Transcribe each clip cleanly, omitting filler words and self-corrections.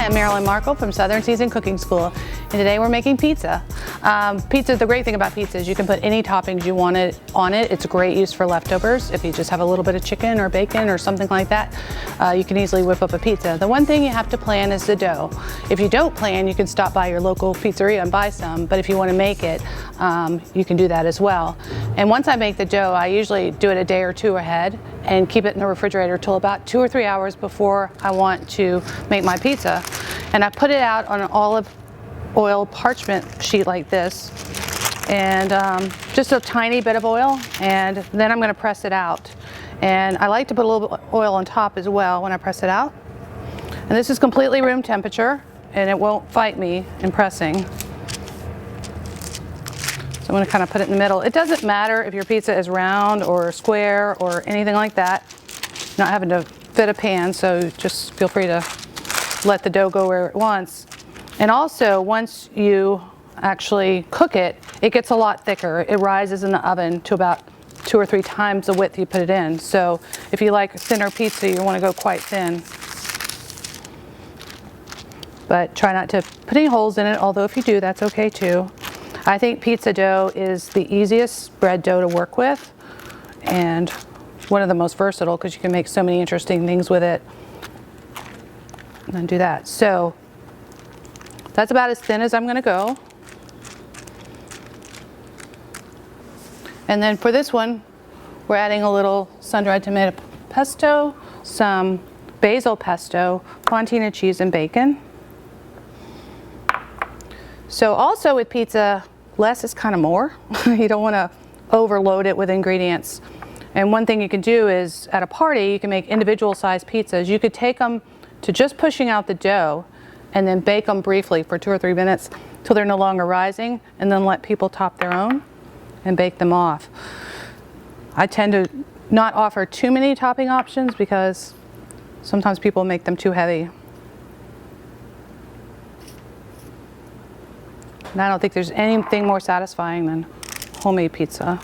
I'm Marilyn Markle from Southern Seasoned Cooking School, and today we're making pizza. The great thing about pizza is you can put any toppings you want on it. It's a great use for leftovers. If you just have a little bit of chicken or bacon or something like that, you can easily whip up a pizza. The one thing you have to plan is the dough. If you don't plan, you can stop by your local pizzeria and buy some, but if you want to make it, you can do that as well. And once I make the dough, I usually do it a day or two ahead and keep it in the refrigerator till about 2 or 3 hours before I want to make my pizza. And I put it out on an olive oil parchment sheet like this, and just a tiny bit of oil, and then I'm going to press it out. And I like to put a little bit of oil on top as well when I press it out. And this is completely room temperature, and it won't fight me in pressing. So I'm going to kind of put it in the middle. It doesn't matter if your pizza is round or square or anything like that. You're not having to fit a pan, so just feel free to let the dough go where it wants. And also, once you actually cook it, it gets a lot thicker. It rises in the oven to about 2 or 3 times the width you put it in. So if you like a thinner pizza, you want to go quite thin. But try not to put any holes in it, although if you do, that's okay too. I think pizza dough is the easiest bread dough to work with, and one of the most versatile because you can make so many interesting things with it. And then do that. So that's about as thin as I'm going to go. And then for this one, we're adding a little sun-dried tomato pesto, some basil pesto, fontina cheese, and bacon. So also with pizza, less is kind of more. You don't want to overload it with ingredients. And one thing you can do is at a party, you can make individual sized pizzas. You could take them to just pushing out the dough and then bake them briefly for 2 or 3 minutes till they're no longer rising, and then let people top their own and bake them off. I tend to not offer too many topping options because sometimes people make them too heavy. And I don't think there's anything more satisfying than homemade pizza.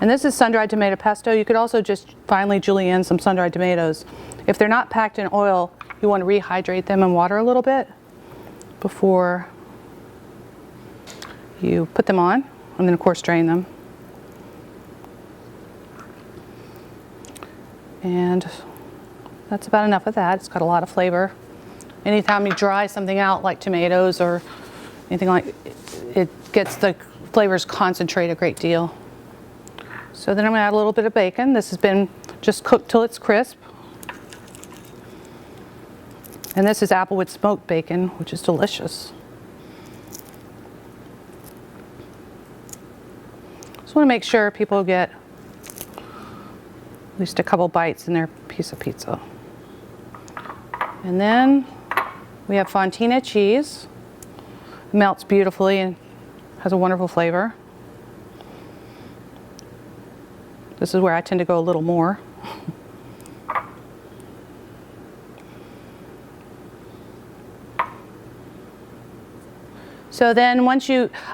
And this is sun-dried tomato pesto. You could also just finely julienne some sun-dried tomatoes. If they're not packed in oil, you want to rehydrate them in water a little bit before you put them on, and then of course drain them. And that's about enough of that. It's got a lot of flavor. Anytime you dry something out like tomatoes or anything like it gets the flavors concentrate a great deal. So then I'm going to add a little bit of bacon. This has been just cooked till it's crisp. And this is applewood smoked bacon, which is delicious. Just want to make sure people get at least a couple bites in their piece of pizza. And then we have fontina cheese. It melts beautifully and has a wonderful flavor. This is where I tend to go a little more. So then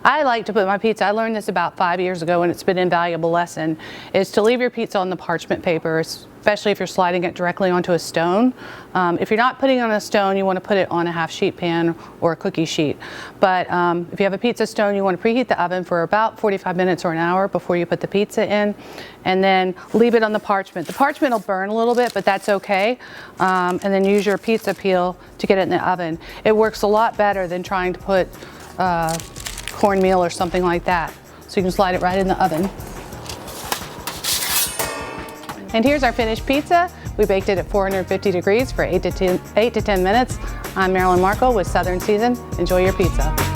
I like to put my pizza, I learned this about 5 years ago and it's been an invaluable lesson, is to leave your pizza on the parchment paper, especially if you're sliding it directly onto a stone. If you're not putting it on a stone, you want to put it on a half sheet pan or a cookie sheet. But if you have a pizza stone, you want to preheat the oven for about 45 minutes or an hour before you put the pizza in, and then leave it on the parchment. The parchment will burn a little bit, but that's okay. And then use your pizza peel to get it in the oven. It works a lot better than trying to put cornmeal or something like that. So you can slide it right in the oven. And here's our finished pizza. We baked it at 450 degrees for 8 to 10 minutes. I'm Marilyn Markle with Southern Seasoned. Enjoy your pizza.